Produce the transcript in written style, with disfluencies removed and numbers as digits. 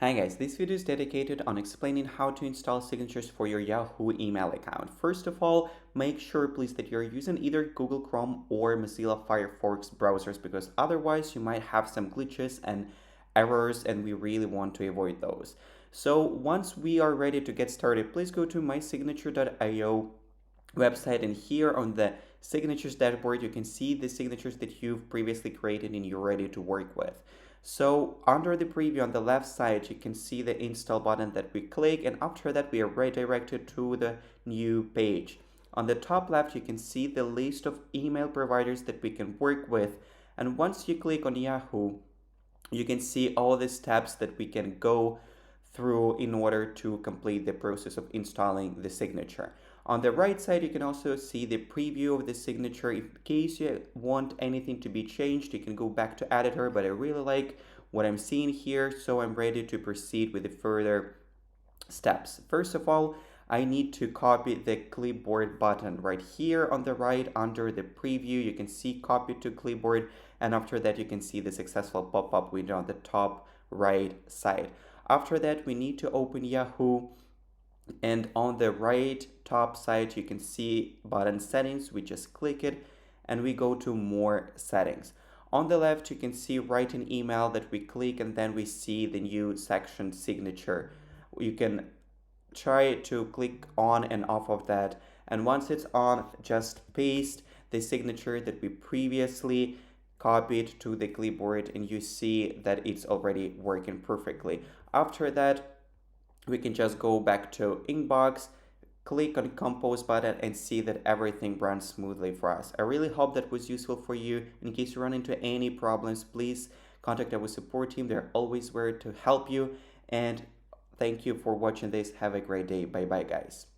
Hi guys, this video is dedicated on explaining how to install signatures for your Yahoo email account. First of all, make sure please that you're using either Google Chrome or Mozilla Firefox browsers because otherwise you might have some glitches and errors and we really want to avoid those. So once we are ready to get started, please go to MySignature.io website, and here on the signatures dashboard you can see the signatures that you've previously created and you're ready to work with. So under the preview on the left side you can see the install button that we click, and after that we are redirected to the new page. On the top left you can see the list of email providers that we can work with, and once you click on Yahoo you can see all the steps that we can go through in order to complete the process of installing the signature. On the right side, you can also see the preview of the signature. In case you want anything to be changed, you can go back to editor, but I really like what I'm seeing here, so I'm ready to proceed with the further steps. First of all, I need to copy the clipboard button right here on the right under the preview. You can see copy to clipboard, and after that you can see the successful pop-up window on the top right side. After that we need to open Yahoo, and on the right top side you can see button settings. We just click it and we go to more settings. On the left you can see write an email that we click, and then we see the new section signature. You can try to click on and off of that, and once it's on just paste the signature that we previously copied to the clipboard and you see that it's already working perfectly. After that we can just go back to inbox, click on compose button, and see that everything runs smoothly for us. I really hope that was useful for you. In case you run into any problems, please contact our support team. They're always there to help you, and thank you for watching this. Have a great day. Bye bye guys.